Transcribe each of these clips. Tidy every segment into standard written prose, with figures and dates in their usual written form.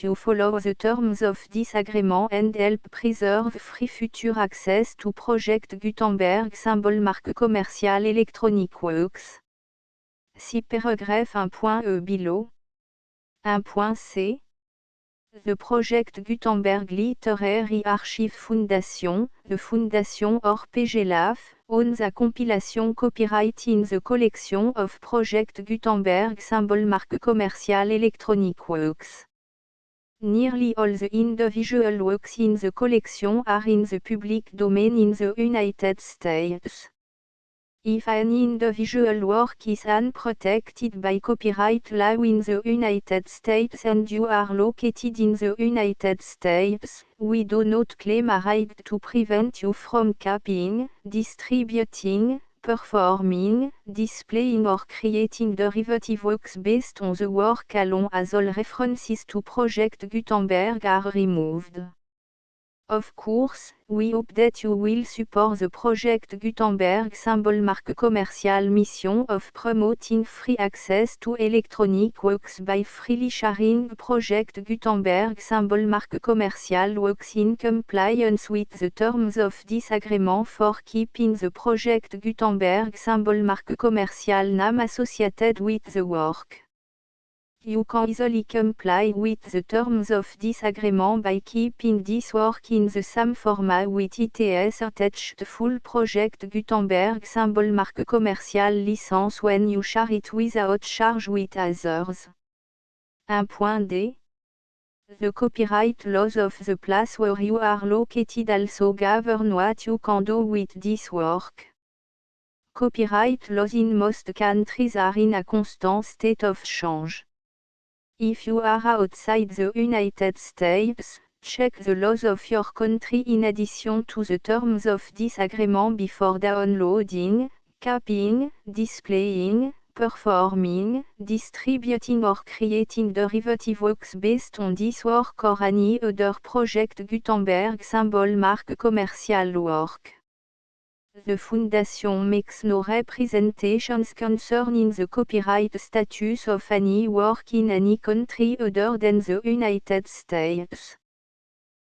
You follow the terms of this agreement and help preserve free future access to Project Gutenberg symbol marque commerciale Electronic Works. See paragraphe 1.e below. 1.c. The Project Gutenberg Literary Archive Foundation, the Foundation or PGLAF, owns a compilation copyright in the collection of Project Gutenberg symbol marque commerciale Electronic Works. Nearly all the individual works in the collection are in the public domain in the United States. If an individual work is unprotected by copyright law in the United States and you are located in the United States, we do not claim a right to prevent you from copying, distributing, performing, displaying or creating derivative works based on the work alone as all references to Project Gutenberg are removed. Of course, we hope that you will support the Project Gutenberg symbol marque commerciale mission of promoting free access to electronic works by freely sharing Project Gutenberg symbol marque commerciale works in compliance with the terms of this agreement for keeping the Project Gutenberg symbol marque commerciale name associated with the work. You can easily comply with the terms of this agreement by keeping this work in the same format with its attached full Project Gutenberg symbol marque commerciale license when you share it without charge with others. 1.d. The copyright laws of the place where you are located also govern what you can do with this work. Copyright laws in most countries are in a constant state of change. If you are outside the United States, check the laws of your country in addition to the terms of this agreement before downloading, copying, displaying, performing, distributing or creating derivative works based on this work or any other Project Gutenberg symbol marque commerciale work. The Foundation makes no representations concerning the copyright status of any work in any country other than the United States.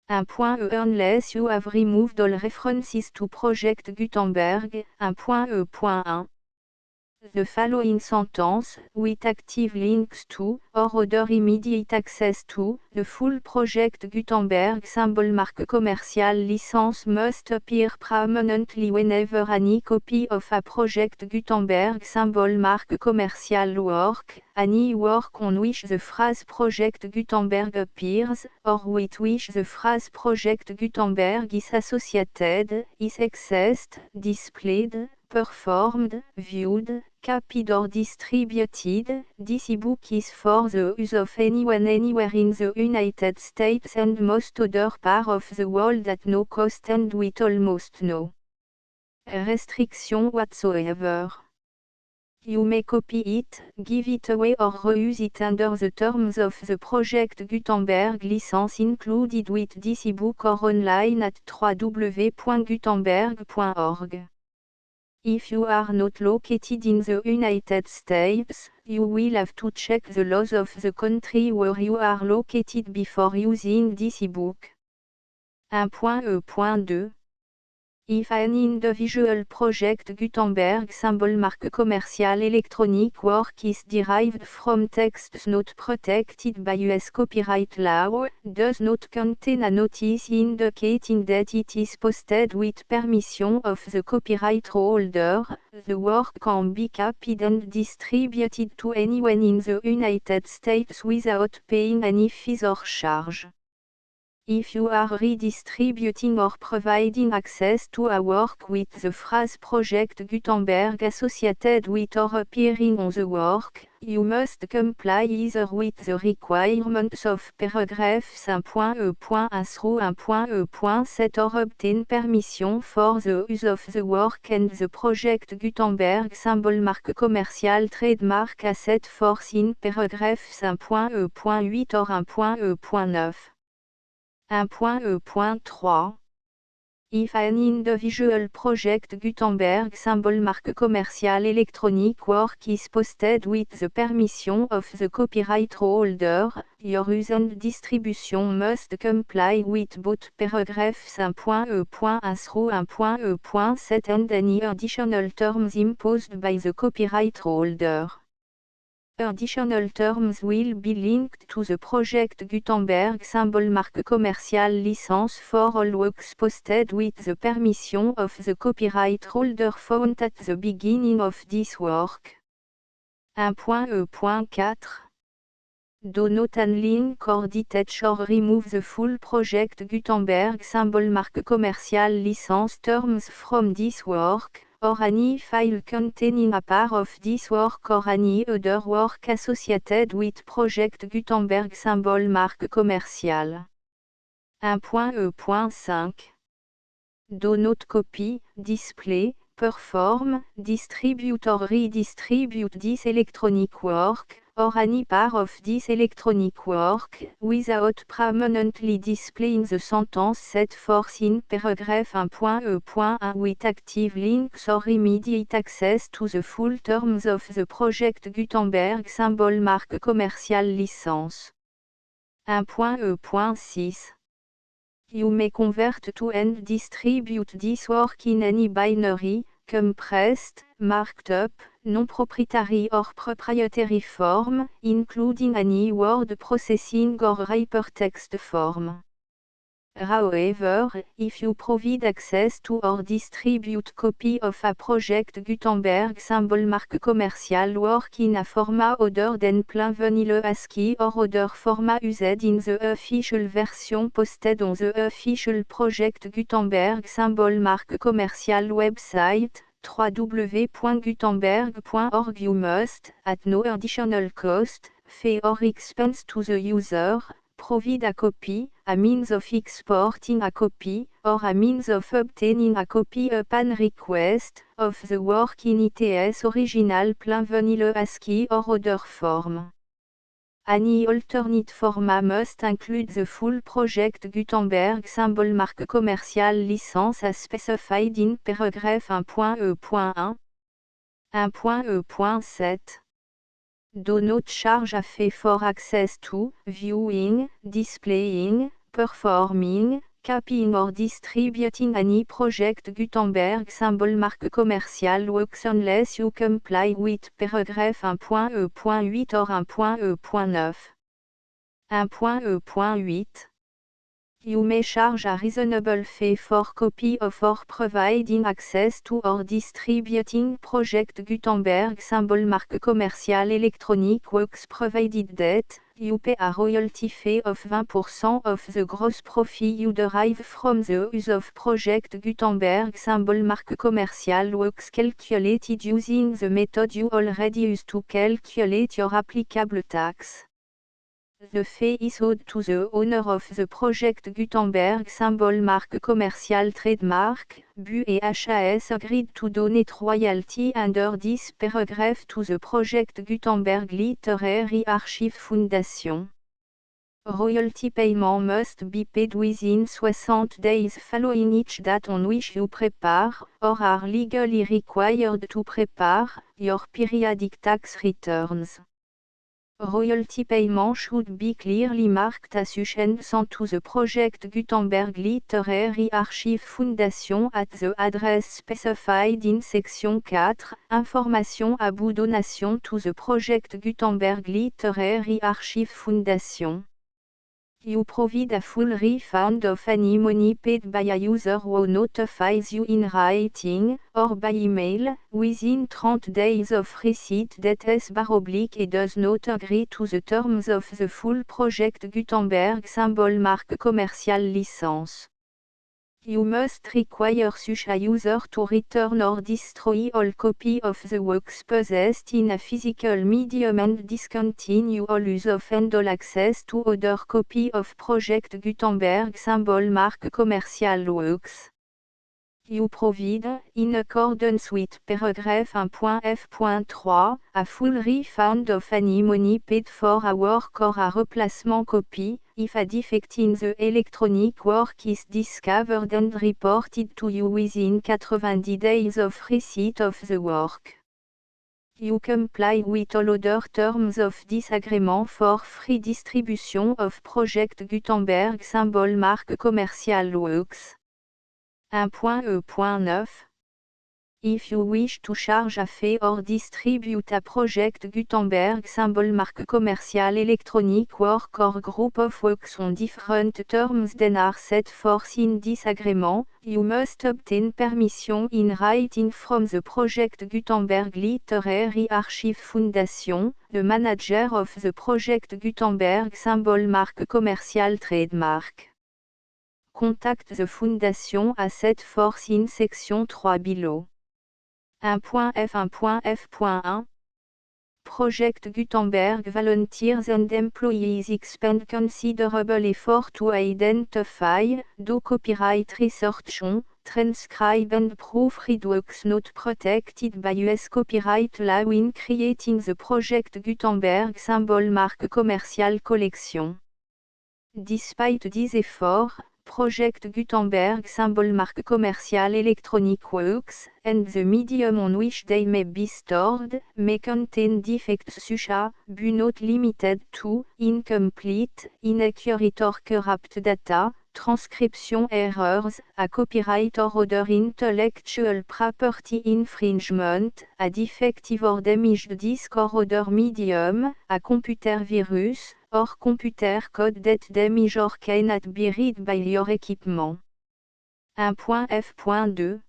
1.e Unless you have removed all references to Project Gutenberg. 1.e.1. The following sentence, with active links to, or other immediate access to, the full Project Gutenberg symbol marque commerciale license must appear prominently whenever any copy of a Project Gutenberg symbol marque commerciale work, any work on which the phrase Project Gutenberg appears, or with which the phrase Project Gutenberg is associated, is accessed, displayed, performed, viewed, copied or distributed. This ebook is for the use of anyone anywhere in the United States and most other parts of the world at no cost and with almost no restriction whatsoever. You may copy it, give it away or reuse it under the terms of the Project Gutenberg license included with this ebook or online at www.gutenberg.org. If you are not located in the United States, you will have to check the laws of the country where you are located before using this ebook. 1.e.2. If an individual Project Gutenberg symbol marque commerciale electronic work is derived from texts not protected by US copyright law, does not contain a notice indicating that it is posted with permission of the copyright holder, the work can be copied and distributed to anyone in the United States without paying any fees or charge. If you are redistributing or providing access to a work with the phrase Project Gutenberg associated with or appearing on the work, you must comply either with the requirements of paragraphs 1.e.1 through 1.e.7 or obtain permission for the use of the work and the Project Gutenberg symbol marque commerciale trademark as set forth in paragraphs 1.e.8 or 1.e.9. 1.e.3. If an individual project Gutenberg symbol marque commercial electronic work is posted with the permission of the copyright holder, your use and distribution must comply with both paragraphs 1.e.1 through 1.e.7 and any additional terms imposed by the copyright holder. Additional terms will be linked to the project Gutenberg symbol marque commercial license for all works posted with the permission of the copyright holder found at the beginning of this work. 1.e.4 Do not unlink or detach or remove the full project Gutenberg symbol marque commercial license terms from this work, or any file containing a part of this work or any other work associated with project Gutenberg symbol marque commercial. 1.e.5 Do not copy, display, perform, distribute or redistribute this electronic work, or any part of this electronic work, without permanently displaying the sentence set forth in paragraph 1.e.1 with active links or immediate access to the full terms of the project Gutenberg symbol marque commercial license. 1.e.6 You may convert to and distribute this work in any binary, compressed, marked up, non-proprietary or proprietary form, including any word processing or hypertext form. However, if you provide access to or distribute copy of a project Gutenberg symbol marque commercial work in a format other than plain vanilla ASCII or other format used in the official version posted on the official project Gutenberg symbol marque commercial website, www.gutenberg.org you must, at no additional cost, fee or expense to the user, provide a copy, a means of exporting a copy, or a means of obtaining a copy upon request, of the work in its original plain vanilla ASCII or other form. Any alternate format must include the full project Gutenberg symbol marque commercial license as specified in paragraph 1.e.1. 1.e.7 Do not charge a fee for access to, viewing, displaying, performing, copying or distributing any project Gutenberg symbol marque commercial works unless you comply with paragraph 1.e.8 or 1.e.9. 1.e.8 You may charge a reasonable fee for copy of or providing access to or distributing project Gutenberg symbol marque commercial electronic works provided that, you pay a royalty fee of 20% of the gross profit you derive from the use of project Gutenberg symbol marque commercial works calculated using the method you already use to calculate your applicable tax. The fee is owed to the owner of the project Gutenberg symbol marque commercial trademark, BU et HAS agreed to donate royalty under this paragraph to the project Gutenberg Literary Archive Foundation. Royalty payment must be paid within 60 days following each date on which you prepare, or are legally required to prepare, your periodic tax returns. Royalty payment should be clearly marked as sent to the project Gutenberg Literary Archive Foundation at the address specified in section 4, Information about donation to the project Gutenberg Literary Archive Foundation. You provide a full refund of any money paid by a user who notifies you in writing, or by email, within 30 days of receipt that S/et does not agree to the terms of the full project Gutenberg symbol marque commercial license. You must require such a user to return or destroy all copy of the works possessed in a physical medium and discontinue all use of and all access to other copy of project Gutenberg symbol marque commercial works. You provide, in accordance with paragraph 1.f.3, a full refund of any money paid for a work or a replacement copy, if a defect in the electronic work is discovered and reported to you within 90 days of receipt of the work. You comply with all other terms of this agreement for free distribution of Project Gutenberg symbol marque commerciale works. 1.e.9 If you wish to charge a fee or distribute a Project Gutenberg symbol marque commerciale electronic work or group of works on different terms than are set forth in this agreement, you must obtain permission in writing from the Project Gutenberg Literary Archive Foundation, the manager of the Project Gutenberg symbol marque commerciale trademark. Contact the Foundation à set forth in section 3 below. 1.f1.f.1 Project Gutenberg volunteers and employees expend considerable effort to identify, do copyright research on, transcribe and proofread works not protected by US copyright law in creating the Project Gutenberg symbol marque commerciale collection. Despite these efforts, Project Gutenberg symbol marque commerciale electronic works, and the medium on which they may be stored, may contain defects such as, but not limited to, incomplete, inaccurate or corrupt data, transcription errors, a copyright or other intellectual property infringement, a defective or damaged disk or other medium, a computer virus, or computer code that damage or cannot be read by your equipment. 1.f.2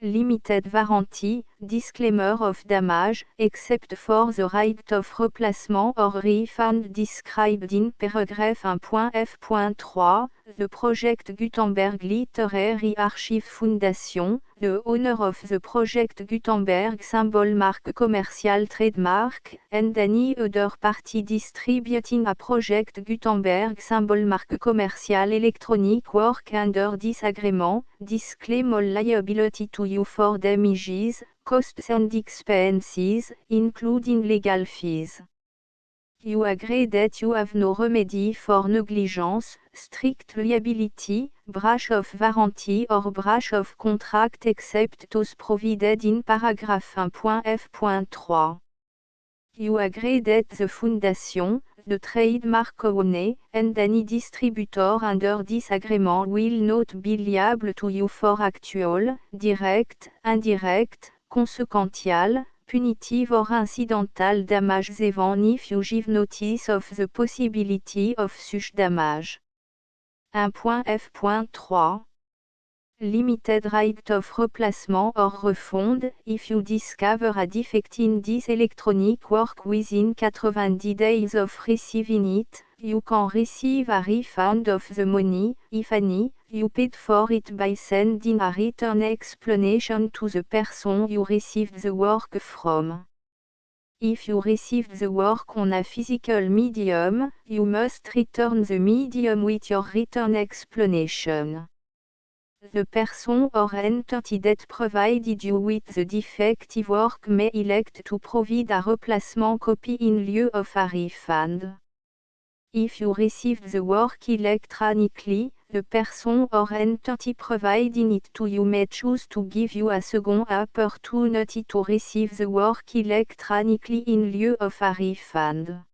Limited warranty, disclaimer of damage, except for the right of replacement or refund described in paragraph 1.f.3, the Project Gutenberg Literary Archive Foundation, the owner of the Project Gutenberg symbol marque commerciale trademark, and any other party distributing a Project Gutenberg symbol marque commerciale electronic work under this agreement, disclaim all liability to you for damages, costs and expenses, including legal fees. You agree that you have no remedy for negligence, strict liability, breach of warranty or breach of contract except those provided in paragraph 1.f.3. You agree that the Foundation, the trademark owner, and any distributor under this agreement will not be liable to you for actual, direct, indirect, consequential, punitive or incidental damages even if you give notice of the possibility of such damage. 1.f.3 Limited right of replacement or refund, if you discover a defect in this electronic work within 90 days of receiving it, you can receive a refund of the money, if any, you paid for it by sending a written explanation to the person you received the work from. If you received the work on a physical medium, you must return the medium with your written explanation. The person or entity that provided you with the defective work may elect to provide a replacement copy in lieu of a refund. If you received the work electronically, the person or entity providing it to you may choose to give you a second opportunity to receive the work electronically in lieu of a refund.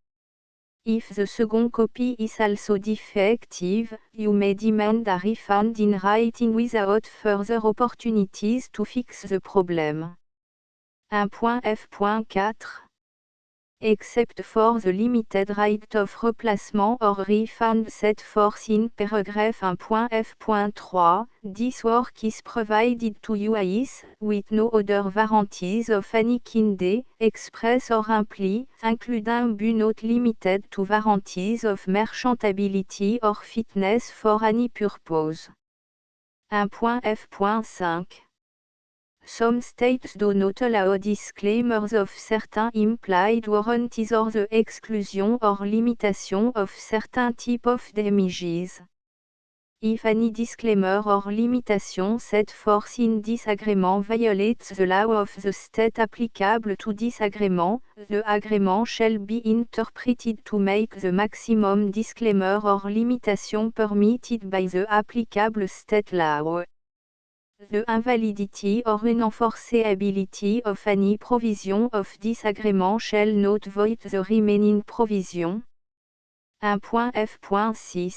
If the second copy is also defective, you may demand a refund in writing without further opportunities to fix the problem. 1.f.4 Except for the limited right of replacement or refund set forth in paragraph 1.f.3, this work is provided to you as, with no other warranties of any kind, express or imply, including but not limited to warranties of merchantability or fitness for any purpose. 1.f.5 Some states do not allow disclaimers of certain implied warranties or the exclusion or limitation of certain types of damages. If any disclaimer or limitation set forth in this agreement violates the law of the state applicable to this agreement, the agreement shall be interpreted to make the maximum disclaimer or limitation permitted by the applicable state law. The invalidity or unenforceability of any provision of this agreement shall not void the remaining provision. 1.f.6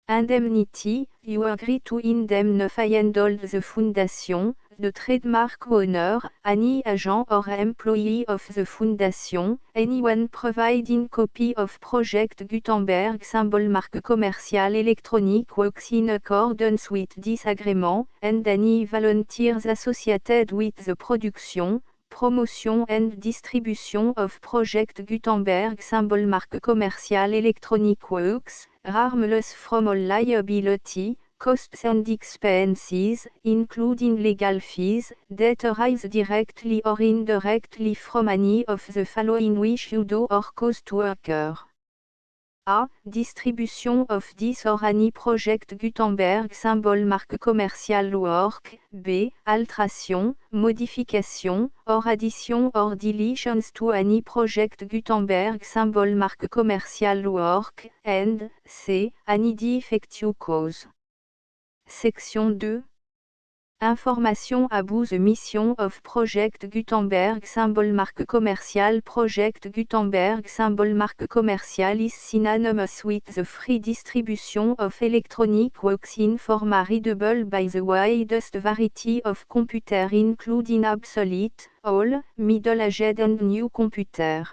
Indemnity, you agree to indemnify and hold the foundation, the trademark owner, any agent or employee of the foundation, anyone providing copy of Project Gutenberg symbol marque commercial electronic works in accordance with this agreement, and any volunteers associated with the production, promotion and distribution of Project Gutenberg symbol marque commercial electronic works, harmless from all liability, costs and expenses, including legal fees, that arise directly or indirectly from any of the following which you do or cause to occur. A. Distribution of this or any Project Gutenberg symbol marque commercial work. B. Alteration, modification, or addition or deletions to any Project Gutenberg symbol marque commercial work. And C. Any defective cause. Section 2. Information about the mission of Project Gutenberg symbol marque commercial. Project Gutenberg symbol marque commercial is synonymous with the free distribution of electronic works in format readable by the widest variety of computer including obsolete, old, middle-aged and new computer.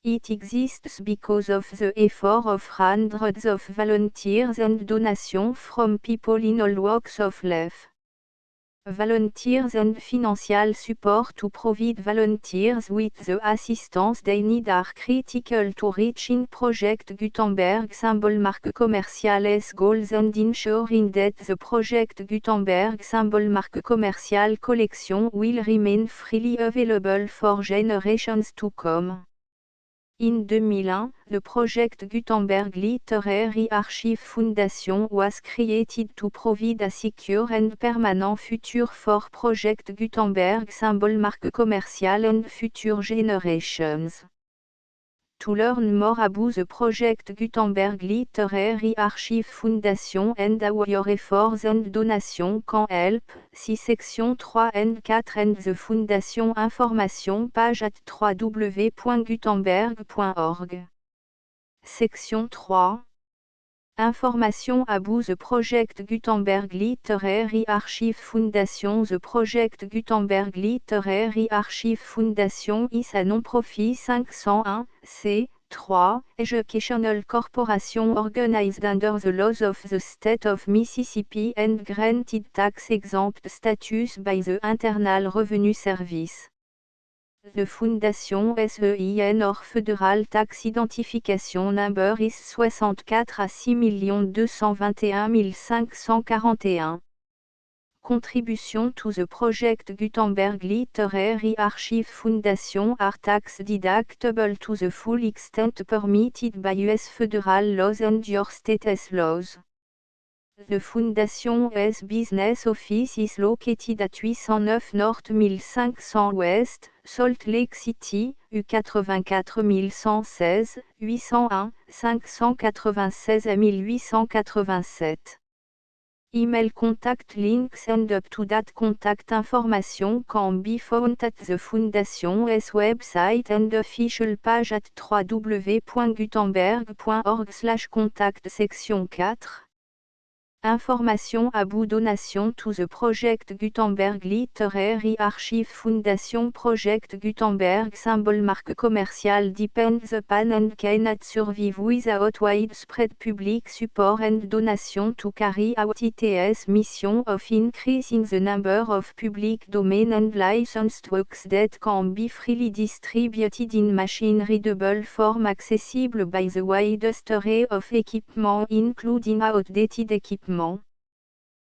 It exists because of the effort of hundreds of volunteers and donations from people in all walks of life. Volunteers and financial support to provide volunteers with the assistance they need are critical to reaching Project Gutenberg symbol marque commercial's goals and ensuring that the Project Gutenberg symbol marque commercial collection will remain freely available for generations to come. In 2001, the Project Gutenberg Literary Archive Foundation was created to provide a secure and permanent future for Project Gutenberg symbol marque commercial and future generations. To learn more about the Project Gutenberg Literary Archive Foundation and how your efforts and donations can help, see section 3 and 4 and the Foundation information page at www.gutenberg.org. Section 3. Information about the Project Gutenberg Literary Archive Foundation. The Project Gutenberg Literary Archive Foundation is a non-profit 501, c3, educational corporation organized under the laws of the state of Mississippi and granted tax-exempt status by the Internal Revenue Service. The Foundation SEIN or Federal Tax Identification Number is 64 à 6 221 541. Contribution to the Project Gutenberg Literary Archive Foundation are tax deductible to the full extent permitted by U.S. federal laws and your state's laws. The Foundation's business office is located at 809 North 1500 West, Salt Lake City, U84 116, 801, 596 à 1887. Email contact links and up-to-date contact information can be found at the Foundation's website and official page at www.gutenberg.org/contact. Section 4. Information about donation to the Project Gutenberg Literary Archive Foundation. Project Gutenberg symbol marque commercial depends upon and cannot survive without widespread public support and donation to carry out its mission of increasing the number of public domain and licensed works that can be freely distributed in machine-readable form accessible by the widest array of equipment including outdated equipment.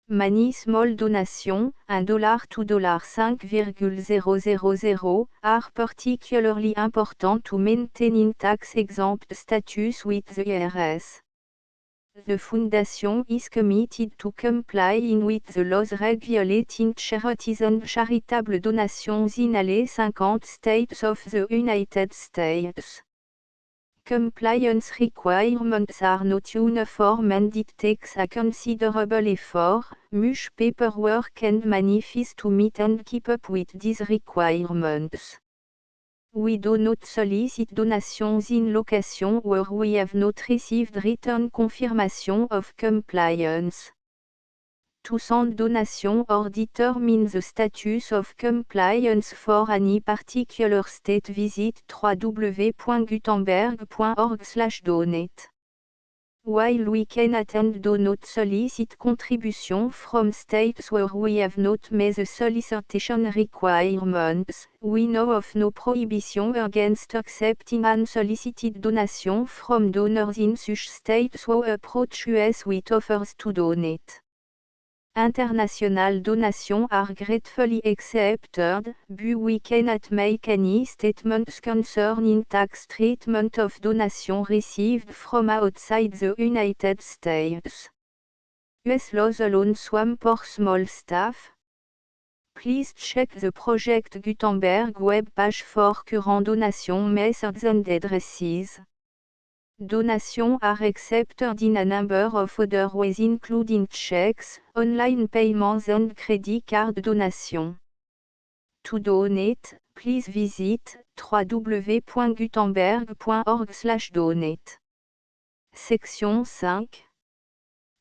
Many small donations, $1 to $5,000, are particularly important to maintaining tax-exempt status with the IRS. The Foundation is committed to complying with the laws regulating charities and charitable donations in all 50 states of the United States. Compliance requirements are not uniform and it takes a considerable effort, much paperwork and money fees to meet and keep up with these requirements. We do not solicit donations in locations where we have not received written confirmation of compliance. To send donation or determine the status of compliance for any particular state, visit www.gutenberg.org/donate. While we can and do not solicit contribution from states where we have not met the solicitation requirements, we know of no prohibition against accepting unsolicited donation from donors in such states who approach us with offers to donate. International donations are gratefully accepted, but we cannot make any statements concerning tax treatment of donations received from outside the United States. US laws alone swamp for small staff. Please check the Project Gutenberg web page for current donation methods and addresses. Donations are accepted in a number of other ways including checks, online payments and credit card donations. To donate, please visit www.gutenberg.org/donate. Section 5.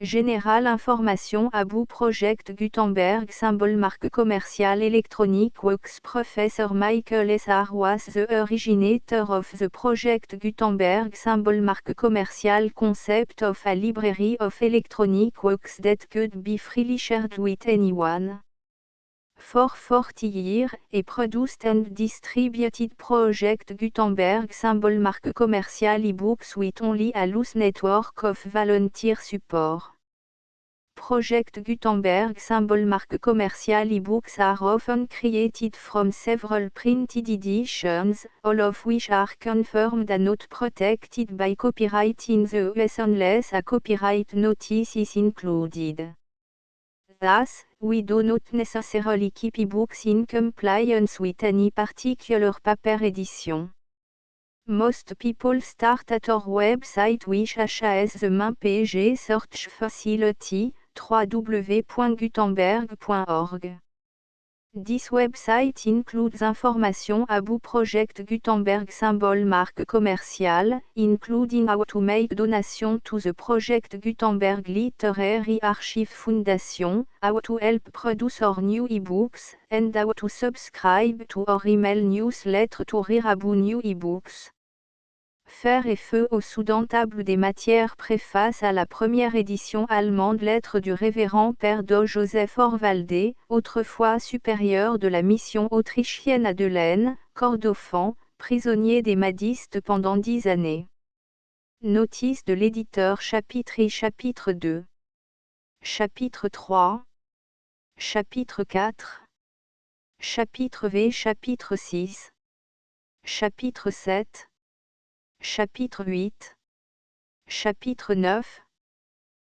Générale information about Project Gutenberg symbol marque commerciale électronique Works. Professor Michael S. R. was the originator of the Project Gutenberg symbol marque commerciale concept of a library of electronic works that could be freely shared with anyone. For 40 years, he produced and distributed Project Gutenberg symbol marque commerciale ebooks with only a loose network of volunteer support. Project Gutenberg symbol marque commerciale ebooks are often created from several printed editions, all of which are confirmed and not protected by copyright in the US unless a copyright notice is included. Thus, we do not necessarily keep ebooks in compliance with any particular paper edition. Most people start at our website which has the main page search facility, www.gutenberg.org. This website includes information about Project Gutenberg symbol marque commerciale, including how to make donation to the Project Gutenberg Literary Archive Foundation, how to help produce our new ebooks, and how to subscribe to our email newsletter to read about new ebooks. Fer et feu au sous-table des matières. Préface à la première édition allemande. Lettre du révérend père Do Joseph Orwalde, autrefois supérieur de la mission autrichienne à Delaine, Kordofan, prisonnier des madistes pendant 10 années. Notice de l'éditeur. Chapitre I. Chapitre 2. Chapitre 3. Chapitre 4. Chapitre V. Chapitre 6. Chapitre 7. Chapitre 8. Chapitre 9.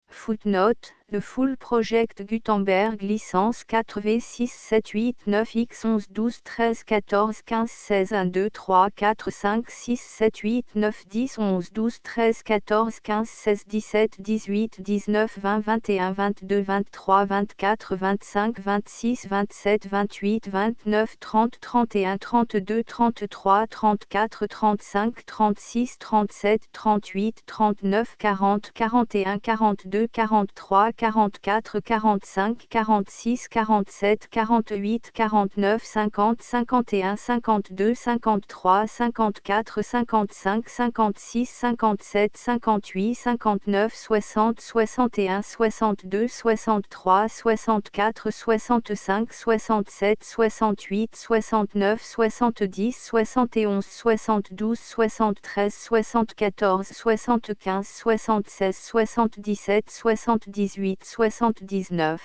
Footnote. Le full Project Gutenberg licence 4V 6 7 8 9 X 11 12 13 14 15 16 1 2 3 4 5 6 7 8 9 10 11 12 13 14 15 16 17 18 19 20 21 22 23 24 25 26 27 28 29 30 31 32 33 34 35 36 37 38 39 40 41 42 43 44 45 46 47 48 49 50 51 52 53 54 55 56 57 58 59 60 61 62 63 64 65 67 68 69 70 71 72 73 74 75 76 77 78 78 79.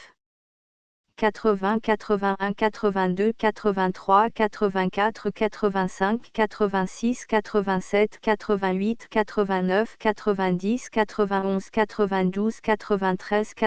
80, 81, 82, 83, 84, 85, 86, 87, 88, 89, 90, 91, 92, 93, 94,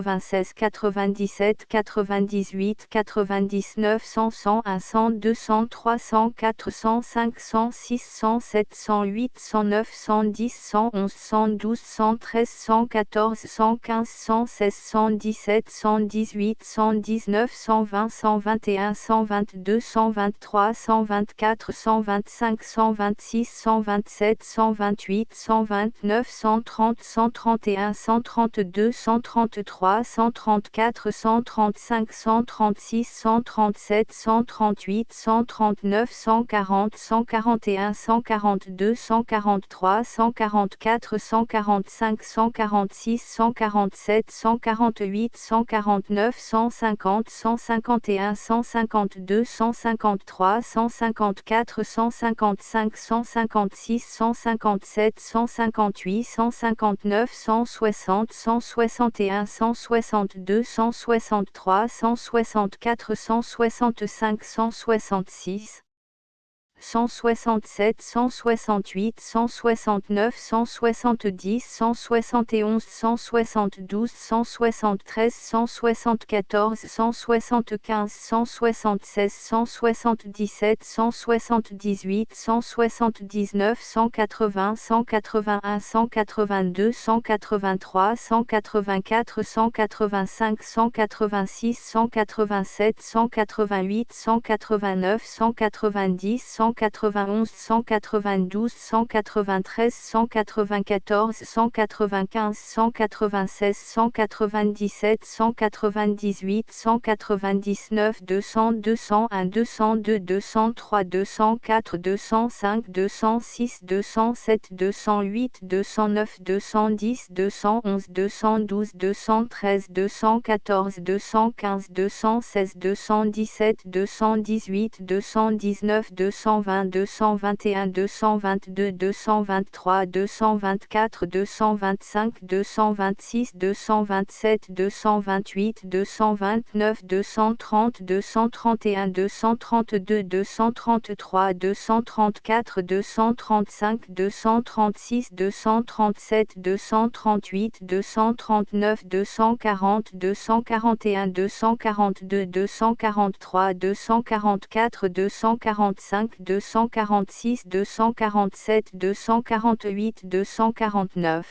95, 96, 97, 98, 99, 100, 101, 102, 103, 104, 105, 106, 107, 108, 109, 110, 111, 112, 113, 114, 115, 116, 117, 118, 119, 120, 121, 122, 123, 124, 125, 126, 127, 128, 129, 130, 131, 132, 133, 134, 135, 136, 137, 138, 139, 140, 141, 142, 143, 144, 145, 146, 147, 148, 149, 150, 151, 152, 153, 154, 155, 156, 157, 158, 159, 160, 161, 162, 163, 164, 165, 166, 167, 168, 169, 170, 171, 172, 173, 174, 175, 176, 177, 178, 179, 180, 181, 182, 183, 184, 185, 186, 187, 188, 189, 190, 191, 192, 193, 194, 195, 196, 197, 198, 199, 200, 201, 202, 203, 204, 205, 206, 207, 208, 209, 210, 211, 212, 213, 214, 215, 216, 217, 218, 219, 220, 221, 222, 223, 224, 225, 226, 227, 228, 229, 230, 231, 232, 233, 234, 235, 236, 237, 238, 239, 240, 241, 242, 243, 244, 245, 246, 247, 248, 249.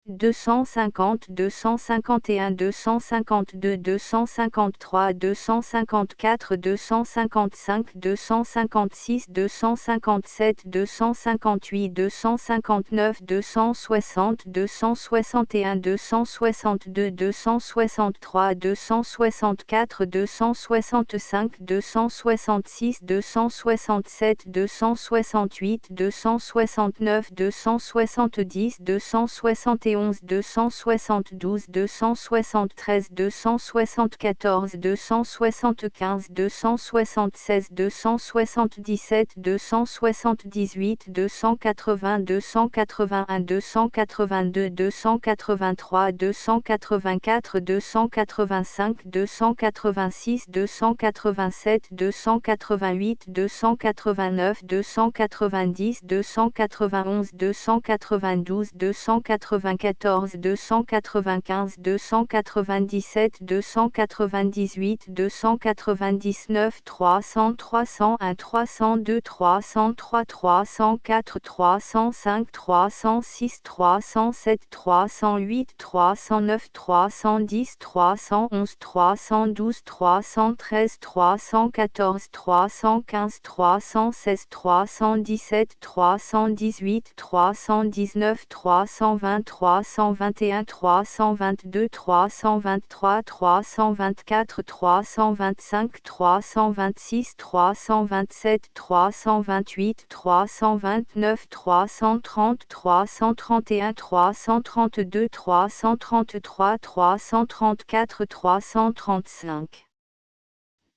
250, 251, 252, 253, 254, 255, 256, 257, 258, 259, 260, 261, 262, 263, 264, 265, 266, 267, 268, 269, 270, 271, 272, 273, 274, 275, 276, 277, 278, 280, 281, 282, 283, 284, 285, 286, 287, 288, 289, 290, 291, 292, 294, 295, 297, 298, 299, 300, 301, 302, 303, 304, 305, 306, 307, 308, 309, 310, 311, 312, 313, 314, 315, 316, 317, 318, 319, 320, 321, 322, 323, 324, 325, 326, 327, 328, 329, 330, 331, 332, 333, 334, 335.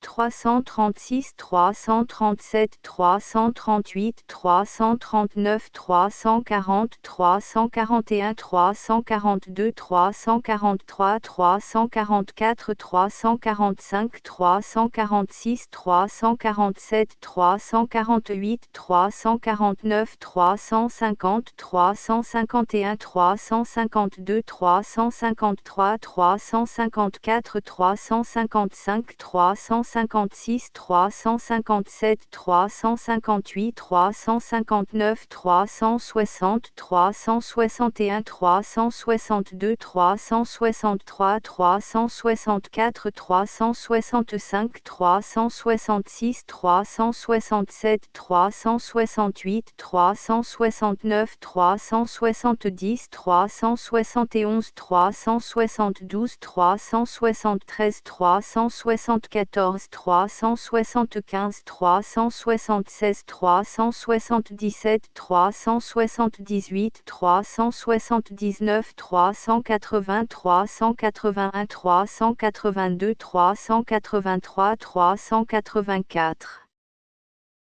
336, 337, 338, 339, 340, 341, 342, 343, 344, 345, 346, 347, 348, 349, 350, 351, 352, 353, 354, 355, 356, 357, 358, 359, 360, 361, 362, 363, 364, 365, 366, 367, 368, 369, 370, 371, 372, 373, 374, 375, 376, 377, 378, 379, 380, 381, 382, 383, 384.